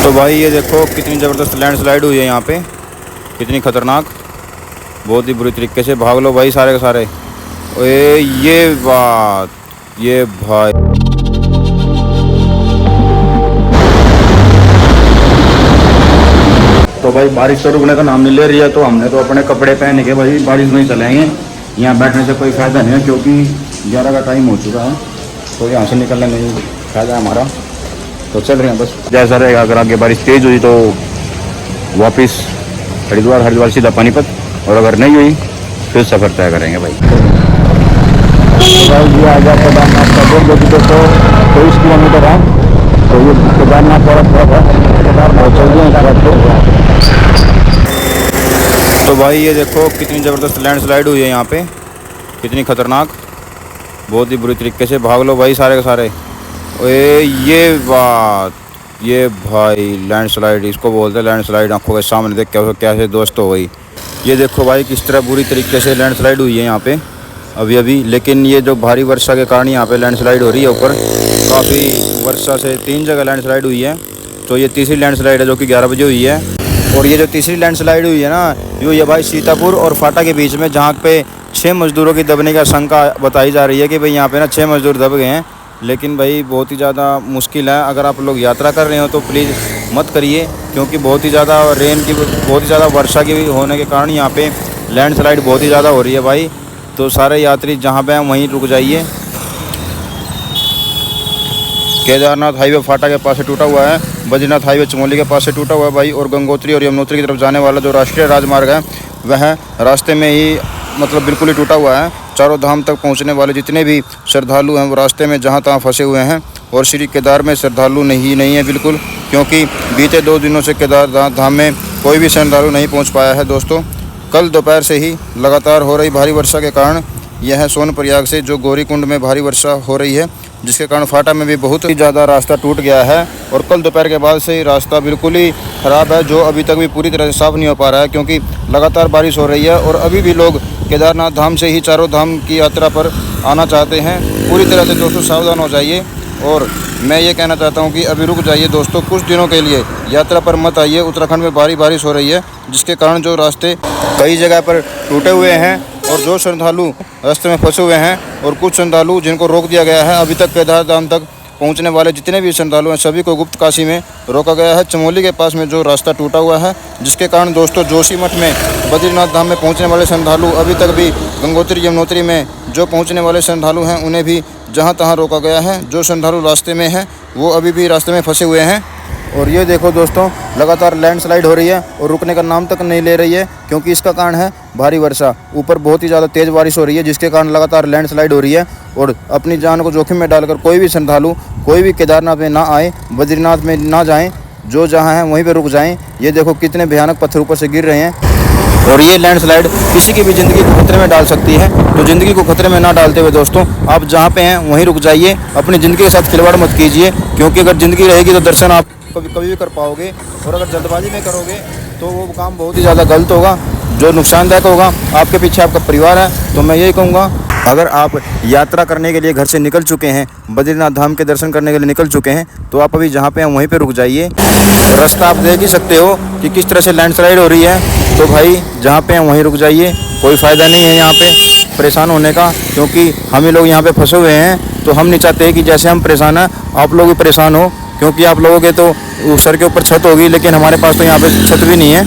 तो भाई ये देखो कितनी ज़बरदस्त लैंडस्लाइड हुई है यहाँ पे, कितनी ख़तरनाक, बहुत ही बुरी तरीके से। भाग लो भाई सारे के सारे। ओए ये बात, ये भाई तो भाई बारिश तो रुकने का नाम नहीं ले रही है, तो हमने तो अपने कपड़े पहन के भाई बारिश में ही चलेंगे। यहाँ बैठने से कोई फ़ायदा नहीं है क्योंकि 11 का टाइम हो चुका है, तो यहाँ से निकलने में ही फ़ायदा है हमारा। तो चल रहे हैं बस, जैसा रहेगा। अगर आगे बारिश तेज़ हुई तो वापस हरिद्वार सीधा पानीपत, और अगर नहीं हुई फिर सफ़र तय करेंगे भाई। ये आ गया केदारनाथ का 2 बजे तो 23 किलोमीटर है, तो ये केदारनाथ वाला ट्रैक है, केदारनाथ चल रहे हैं। तो भाई ये देखो कितनी ज़बरदस्त लैंडस्लाइड हुई है यहाँ पे, कितनी ख़तरनाक, बहुत ही बुरी तरीके से। भाग लो भाई सारे के सारे। ओए ये बात, ये भाई लैंडस्लाइड इसको बोलते हैं, लैंडस्लाइड आंखों के सामने देख के कैसे दोस्त हो गई। ये देखो भाई किस तरह बुरी तरीके से लैंडस्लाइड हुई है यहाँ पे अभी। लेकिन ये जो भारी वर्षा के कारण यहाँ पे लैंडस्लाइड हो रही है, ऊपर काफ़ी वर्षा से 3 जगह लैंडस्लाइड हुई है। तो ये तीसरी लैंडस्लाइड है जो कि 11 बजे हुई है। और ये जो तीसरी लैंडस्लाइड हुई है ना, ये भाई सीतापुर और फाटा के बीच में, जहाँ पे 6 मज़दूरों की दबने की आशंका बताई जा रही है कि भाई यहाँ पे ना 6 मज़दूर दब गए हैं। लेकिन भाई बहुत ही ज़्यादा मुश्किल है। अगर आप लोग यात्रा कर रहे हो तो प्लीज़ मत करिए, क्योंकि बहुत ही ज़्यादा रेन की, बहुत ही ज़्यादा वर्षा की होने के कारण यहाँ पे लैंडस्लाइड बहुत ही ज़्यादा हो रही है भाई। तो सारे यात्री जहाँ पे हैं वहीं रुक जाइए। केदारनाथ हाईवे फाटा के पास से टूटा हुआ है, बद्रीनाथ हाईवे चमोली के पास से टूटा हुआ है भाई, और गंगोत्री और यमुनोत्री की तरफ जाने वाला जो राष्ट्रीय राजमार्ग है वह रास्ते में ही मतलब बिल्कुल ही टूटा हुआ है। चारों धाम तक पहुंचने वाले जितने भी श्रद्धालु हैं वो रास्ते में जहां तहां फंसे हुए हैं। और श्री केदार में श्रद्धालु नहीं है बिल्कुल, क्योंकि बीते 2 दिनों से केदार धाम में कोई भी श्रद्धालु नहीं पहुँच पाया है दोस्तों। कल दोपहर से ही लगातार हो रही भारी वर्षा के कारण यह सोनप्रयाग से जो गौरीकुंड में भारी वर्षा हो रही है, जिसके कारण फाटा में भी बहुत ही ज़्यादा रास्ता टूट गया है। और कल दोपहर के बाद से ही रास्ता बिल्कुल ही ख़राब है, जो अभी तक भी पूरी तरह से साफ़ नहीं हो पा रहा है, क्योंकि लगातार बारिश हो रही है। और अभी भी लोग केदारनाथ धाम से ही चारों धाम की यात्रा पर आना चाहते हैं। पूरी तरह से दोस्तों सावधान हो जाइए। और मैं ये कहना चाहता हूँ कि अभी रुक जाइए दोस्तों, कुछ दिनों के लिए यात्रा पर मत आइए। उत्तराखंड में भारी बारिश हो रही है, जिसके कारण जो रास्ते कई जगह पर टूटे हुए हैं, और जो श्रद्धालु रास्ते में फंसे हुए हैं, और कुछ श्रद्धालु जिनको रोक दिया गया है। अभी तक केदार धाम तक पहुंचने वाले जितने भी श्रद्धालु हैं सभी को गुप्त काशी में रोका गया है, चमोली के पास में जो रास्ता टूटा हुआ है, जिसके कारण दोस्तों जोशीमठ में बद्रीनाथ धाम में पहुंचने वाले श्रद्धालु, अभी तक भी गंगोत्री यमुनोत्री में जो पहुंचने वाले श्रद्धालु हैं उन्हें भी जहां तहां रोका गया है। जो श्रद्धालु रास्ते में हैं वो अभी भी रास्ते में फंसे हुए हैं। और ये देखो दोस्तों लगातार लैंडस्लाइड हो रही है और रुकने का नाम तक नहीं ले रही है, क्योंकि इसका कारण है भारी वर्षा। ऊपर बहुत ही ज़्यादा तेज़ बारिश हो रही है, जिसके कारण लगातार लैंडस्लाइड हो रही है। और अपनी जान को जोखिम में डालकर कोई भी श्रद्धालु कोई भी केदारनाथ में ना आए, बद्रीनाथ में ना जाएं, जो जहाँ हैं वहीं पर रुक जाएं। ये देखो कितने भयानक पत्थर ऊपर से गिर रहे हैं, और ये लैंडस्लाइड किसी की भी ज़िंदगी को खतरे में डाल सकती है। तो ज़िंदगी को खतरे में ना डालते हुए दोस्तों आप जहाँ पे हैं वहीं रुक जाइए, अपनी ज़िंदगी के साथ खिलवाड़ मत कीजिए, क्योंकि अगर ज़िंदगी रहेगी तो दर्शन आप कभी भी कर पाओगे। और अगर जल्दबाजी में करोगे तो वो काम बहुत ही ज़्यादा गलत होगा, जो नुकसानदायक होगा। आपके पीछे आपका परिवार है, तो मैं यही कहूँगा, अगर आप यात्रा करने के लिए घर से निकल चुके हैं, बद्रीनाथ धाम के दर्शन करने के लिए निकल चुके हैं, तो आप अभी जहाँ पे हैं वहीं पे रुक जाइए। रास्ता आप देख ही सकते हो कि किस तरह से लैंडस्लाइड हो रही है, तो भाई जहाँ पे हैं वहीं रुक जाइए। कोई फ़ायदा नहीं है यहाँ पे परेशान होने का, क्योंकि हम ही लोग यहाँ पे फंसे हुए हैं। तो हम नहीं चाहते कि जैसे हम परेशान हैं आप लोग भी परेशान हो, क्योंकि आप लोगों के तो सर के ऊपर छत होगी, लेकिन हमारे पास तो यहाँ पे छत भी नहीं है,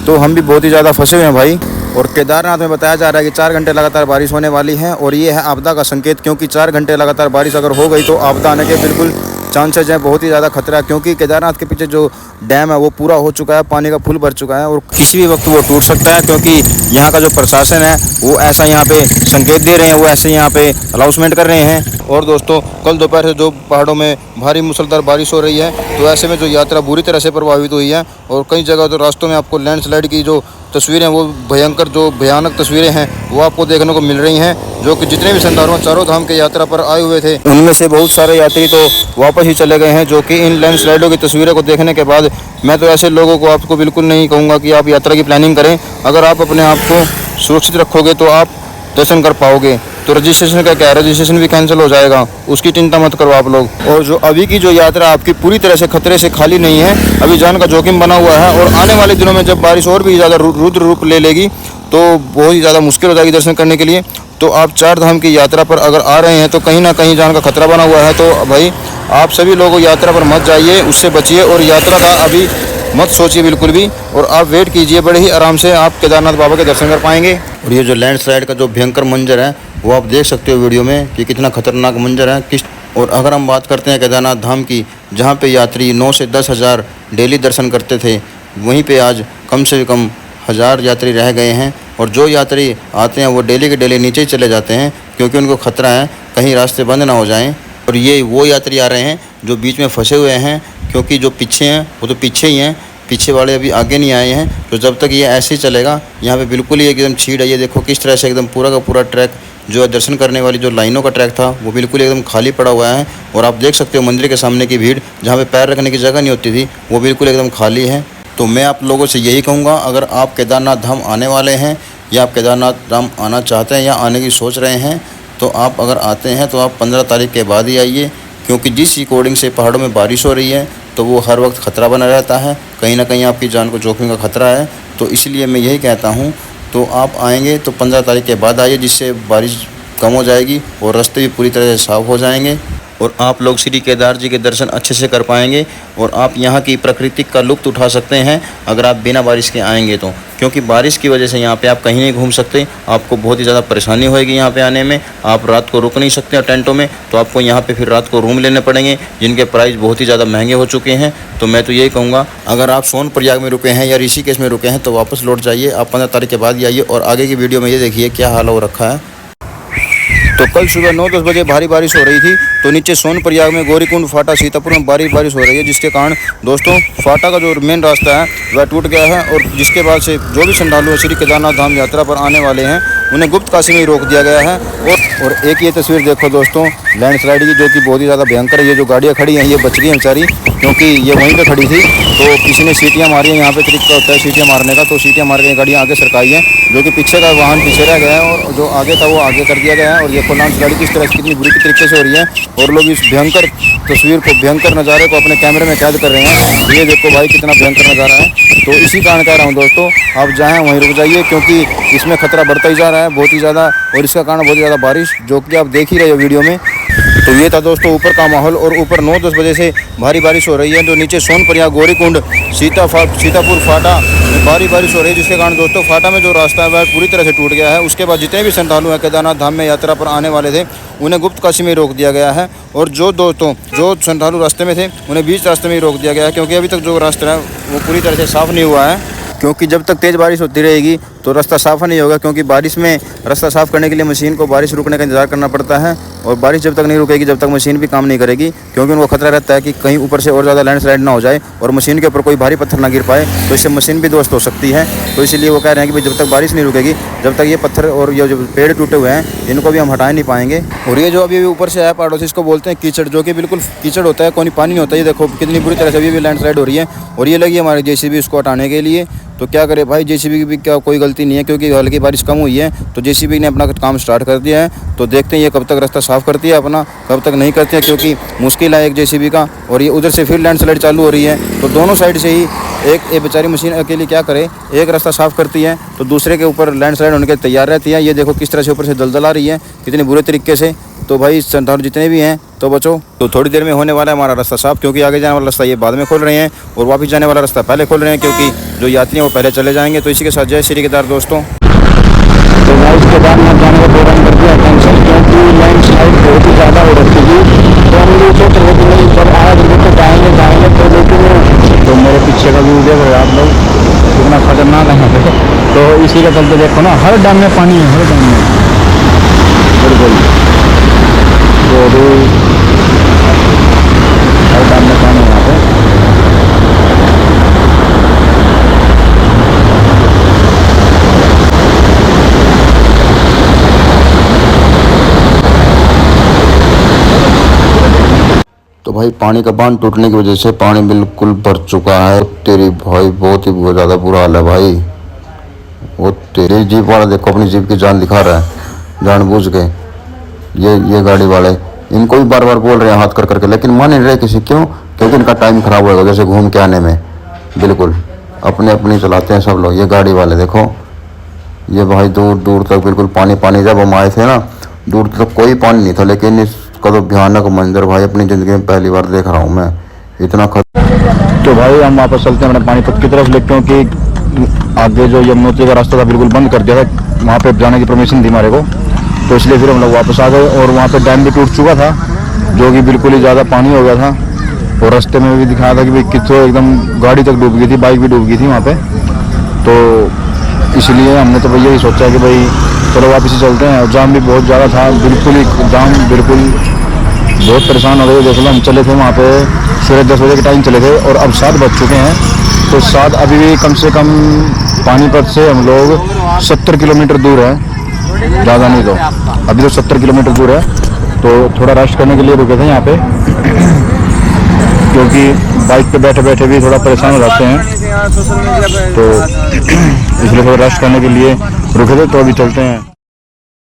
तो हम भी बहुत ही ज़्यादा फंसे हुए हैं भाई। और केदारनाथ में बताया जा रहा है कि 4 घंटे लगातार बारिश होने वाली है, और ये है आपदा का संकेत, क्योंकि 4 घंटे लगातार बारिश अगर हो गई तो आपदा आने के बिल्कुल चांसेज हैं, बहुत ही ज़्यादा खतरा है। क्योंकि केदारनाथ के पीछे जो डैम है वो पूरा हो चुका है, पानी का फुल भर चुका है, और किसी भी वक्त वो टूट सकता है, क्योंकि यहाँ का जो प्रशासन है वो ऐसा यहाँ पे संकेत दे रहे हैं, वो ऐसे यहाँ पे अनाउंसमेंट कर रहे हैं। और दोस्तों कल दोपहर से जो पहाड़ों में भारी मूसलाधार बारिश हो रही है, तो ऐसे में जो यात्रा बुरी तरह से प्रभावित हुई है, और कई जगह तो रास्तों में आपको लैंडस्लाइड की जो तस्वीरें, वो भयानक तस्वीरें हैं वो आपको देखने को मिल रही हैं। जो कि जितने भी श्रद्धालु चारों धाम के यात्रा पर आए हुए थे, उनमें से बहुत सारे यात्री तो वापस ही चले गए हैं, जो कि इन लैंडस्लाइडों की तस्वीरों को देखने के बाद मैं तो ऐसे लोगों को आपको बिल्कुल नहीं कहूँगा कि आप यात्रा की प्लानिंग करें। अगर आप अपने आप को सुरक्षित रखोगे तो आप दर्शन कर पाओगे। तो रजिस्ट्रेशन का क्या है, रजिस्ट्रेशन भी कैंसिल हो जाएगा, उसकी चिंता मत करो आप लोग। और जो अभी की जो यात्रा आपकी पूरी तरह से खतरे से खाली नहीं है, अभी जान का जोखिम बना हुआ है। और आने वाले दिनों में जब बारिश और भी ज़्यादा रुद्र रूप ले लेगी तो बहुत ही ज़्यादा मुश्किल हो जाएगी दर्शन करने के लिए। तो आप 4 धाम की यात्रा पर अगर आ रहे हैं तो कहीं ना कहीं जान का खतरा बना हुआ है। तो भाई आप सभी लोग यात्रा पर मत जाइए, उससे बचिए और यात्रा का अभी मत सोचिए बिल्कुल भी। और आप वेट कीजिए, बड़े ही आराम से आप केदारनाथ बाबा के दर्शन कर पाएंगे। और ये जो लैंडस्लाइड का जो भयंकर मंजर है वो आप देख सकते हो वीडियो में कि कितना खतरनाक मंजर है किस। और अगर हम बात करते हैं केदारनाथ धाम की, जहाँ पे यात्री 9 से 10 हज़ार डेली दर्शन करते थे, वहीं पे आज कम से कम 1000 यात्री रह गए हैं। और जो यात्री आते हैं वो डेली के डेली नीचे ही चले जाते हैं, क्योंकि उनको खतरा है कहीं रास्ते बंद ना हो जाएं। और ये वो यात्री आ रहे हैं जो बीच में फंसे हुए हैं, क्योंकि जो पीछे हैं वो तो पीछे ही हैं, पीछे वाले अभी आगे नहीं आए हैं। तो जब तक ये ऐसे ही चलेगा, यहाँ पे बिल्कुल ही एकदम छीड़ है। ये देखो किस तरह से एकदम पूरा का पूरा ट्रैक जो दर्शन करने वाली जो लाइनों का ट्रैक था वो बिल्कुल एकदम खाली पड़ा हुआ है। और आप देख सकते हो मंदिर के सामने की भीड़, जहाँ पे पैर रखने की जगह नहीं होती थी, वो बिल्कुल एकदम खाली है। तो मैं आप लोगों से यही कहूँगा, अगर आप केदारनाथ धाम आने वाले हैं या आप केदारनाथ धाम आना चाहते हैं या आने की सोच रहे हैं, तो आप अगर आते हैं तो आप 15 तारीख के बाद ही आइए, क्योंकि जिस अकॉर्डिंग से पहाड़ों में बारिश हो रही है तो वो हर वक्त ख़तरा बना रहता है, कहीं ना कहीं आपकी जान को जोखिम का खतरा है। तो इसलिए मैं यही कहता हूँ, तो आप आएंगे तो 15 तारीख के बाद आइए, जिससे बारिश कम हो जाएगी और रास्ते भी पूरी तरह से साफ़ हो जाएंगे और आप लोग श्री केदार जी के दर्शन अच्छे से कर पाएंगे। और आप यहाँ की प्रकृति का लुत्फ़ उठा सकते हैं अगर आप बिना बारिश के आएंगे तो, क्योंकि बारिश की वजह से यहाँ पे आप कहीं नहीं घूम सकते, आपको बहुत ही ज़्यादा परेशानी होएगी यहाँ पे आने में। आप रात को रुक नहीं सकते टेंटों में, तो आपको यहाँ पे फिर रात को रूम लेने पड़ेंगे, जिनके प्राइस बहुत ही ज़्यादा महंगे हो चुके हैं। तो मैं तो यही कहूँगा, अगर आप सोनप्रयाग में रुके हैं या ऋषिकेश में रुके हैं तो वापस लौट जाइए, आप 15 तारीख के बाद ही आइए। और आगे की वीडियो में ये देखिए क्या हाल हो रखा है। तो कल सुबह 9-10 बजे भारी बारिश हो रही थी, तो नीचे सोनप्रयाग में गौरीकुंड फाटा सीतापुर में भारी बारिश हो रही है, जिसके कारण दोस्तों फाटा का जो मेन रास्ता है वह टूट गया है। और जिसके बाद से जो भी श्रद्धालु श्री केदारनाथ धाम यात्रा पर आने वाले हैं उन्हें गुप्त काशी में ही रोक दिया गया है। और एक ये तस्वीर देखो दोस्तों लैंडस्लाइड की, जो कि बहुत ही ज़्यादा भयंकर है। ये जो गाड़ियाँ खड़ी हैं ये बच गई हैं बेचारी, क्योंकि ये वहीं पे खड़ी थी, तो किसी ने सीटियाँ मारी हैं। यहाँ पे तरीका होता है सीटियाँ मारने का, तो सीटियाँ मार के गाड़ियाँ आगे सरकाई हैं, जो कि पीछे का वाहन पीछे रह गया है और जो आगे था वो आगे कर दिया गया है। और ये लैंडस्लाइड किस तरह से कितनी बुरी तरीके से हो रही है और लोग इस भयंकर तस्वीर को, भयंकर नज़ारे को अपने कैमरे में कैद कर रहे हैं। ये देखो भाई कितना भयंकर नज़ारा है। तो इसी कारण कह रहा हूँ दोस्तों, आप जाएँ वहीं रुक जाइए, क्योंकि इसमें खतरा बढ़ता ही जा रहा है बहुत ही ज़्यादा, और इसका कारण बहुत ज़्यादा बारिश, जो कि आप देख ही रहे हो वीडियो में। तो ये था दोस्तों ऊपर का माहौल, और ऊपर 9-10 बजे से भारी बारिश हो रही है। जो नीचे सोनप्रयाग गौरीकुंड सीतापुर फाटा में भारी बारिश हो रही है, जिसके कारण दोस्तों फाटा में जो रास्ता है वह पूरी तरह से टूट गया है। उसके बाद जितने भी श्रद्धालु हैं केदारनाथ धाम में यात्रा पर आने वाले थे उन्हें गुप्त काशी में रोक दिया गया है। और जो श्रद्धालु रास्ते में थे उन्हें बीच रास्ते में ही रोक दिया गया है, क्योंकि अभी तक जो रास्ता है वो पूरी तरह से साफ़ नहीं हुआ है। क्योंकि जब तक तेज़ बारिश होती रहेगी तो रास्ता साफ़ नहीं होगा, क्योंकि बारिश में रास्ता साफ़ करने के लिए मशीन को बारिश रुकने का इंतज़ार करना पड़ता है। और बारिश जब तक नहीं रुकेगी जब तक मशीन भी काम नहीं करेगी, क्योंकि उनको खतरा रहता है कि कहीं ऊपर से और ज़्यादा लैंडस्लाइड ना हो जाए और मशीन के ऊपर कोई भारी पत्थर ना गिर पाए, तो इससे मशीन भी ध्वस्त हो सकती है। तो इसलिए वो कह रहे हैं कि भाई जब तक बारिश नहीं रुकेगी जब तक ये पत्थर और ये जो पेड़ टूटे हुए हैं इनको भी हम हटा नहीं पाएंगे। और ये जो अभी ऊपर से आया पहाड़ों से, इसको बोलते हैं कीचड़, जो कि बिल्कुल कीचड़ होता है, कोई पानी नहीं होता। ये देखो कितनी बुरी तरह से अभी भी लैंडस्लाइड हो रही है। और ये लगी हमारे जेसीबी इसको हटाने के लिए। तो क्या करे भाई, जेसीबी की भी क्या कोई गलती नहीं है, क्योंकि हल्की बारिश कम हुई है तो जेसीबी ने अपना काम स्टार्ट कर दिया है। तो देखते हैं ये कब तक रास्ता साफ़ करती है अपना, कब तक नहीं करती है, क्योंकि मुश्किल है एक जेसीबी का। और ये उधर से फिर लैंडस्लाइड चालू हो रही है, तो दोनों साइड से ही एक बेचारी मशीन अकेली क्या करे, एक रास्ता साफ़ करती है तो दूसरे के ऊपर लैंडस्लाइड होने के तैयार रहती है। ये देखो किस तरह से ऊपर से दलदल आ रही है कितने बुरे तरीके से। तो भाई श्रद्धालु जितने भी हैं तो बचो। तो थोड़ी देर में होने वाला है हमारा रास्ता साफ, क्योंकि आगे जाने वाला रास्ता ये बाद में खोल रहे हैं और वापस जाने वाला रास्ता पहले खोल रहे हैं, क्योंकि जो यात्री हैं वो पहले चले जाएंगे। तो इसी के साथ जय श्री केदार दोस्तों। तो मैं इसके बाद मैं जाने का प्रोग्राम कर दिया कैंसिल, क्योंकि लैंडस्लाइड बहुत ही ज़्यादा हो रखी थी। तो हम लोग सोच रहे थे नहीं जब आया तो जाएंगे तो लेकिन तो मेरे पीछे का व्यू देख रहे आप लोग कितना खतरनाक है यहाँ पे। तो इसी के चलते देखो ना, हर डैम में पानी है, हर डैम में बिल्कुल, तो अभी हर डैम में पानी है यहाँ पे। तो भाई पानी का बांध टूटने की वजह से पानी बिल्कुल भर चुका है। तेरी भाई बहुत ही ज़्यादा बुरा हाल है भाई। वो तेरी जीप वाला देखो अपनी जीप की जान दिखा रहा है जानबूझ के। ये गाड़ी वाले इनको भी बार बार बोल रहे हैं हाथ कर करके, लेकिन मान नहीं रहे किसी। क्यों? क्योंकि इनका टाइम खराब होगा जैसे घूम के आने में। बिल्कुल अपने अपनी चलाते हैं सब लोग। ये गाड़ी वाले देखो, ये भाई दूर दूर तक बिल्कुल पानी पानी। जब हम आए थे ना दूर तक कोई पानी नहीं था, लेकिन इसका तो भयानक मंजर भाई अपनी ज़िंदगी में पहली बार देख रहा हूँ मैं, इतना तो भाई हम वापस चलते हैं अपने पानीपत की तरफ, लेकिन क्योंकि आगे जो यमुनोत्री का रास्ता था बिल्कुल बंद कर दिया था, वहाँ पे जाने की परमिशन थी हमारे को, तो इसलिए फिर हम लोग वापस आ गए। और वहाँ पे डैम भी टूट चुका था, जो कि बिल्कुल ही ज़्यादा पानी हो गया था। और रास्ते में भी दिखाया था कि भाई कितने एकदम गाड़ी तक डूब गई थी, बाइक भी डूब गई थी वहाँ पे। तो इसलिए हमने तो भैया यही सोचा कि भाई चलो वापस ही चलते हैं। जाम भी बहुत ज़्यादा था, बिल्कुल ही जाम, बिल्कुल बहुत परेशान हो गए। जैसे हम चले थे वहाँ पे सुबह 10 बजे के टाइम चले थे और अब 7 बज चुके हैं। तो 7 अभी भी कम से कम पानीपत से हम लोग 70 किलोमीटर दूर है, ज़्यादा नहीं तो अभी तो 70 किलोमीटर दूर है। तो थोड़ा रेस्ट करने के लिए रुके थे यहाँ पे, क्योंकि बाइक पे बैठे बैठे भी थोड़ा परेशान हो जाते हैं, तो इसलिए थोड़ा रेस्ट करने के लिए रुके थे। तो अभी चलते हैं।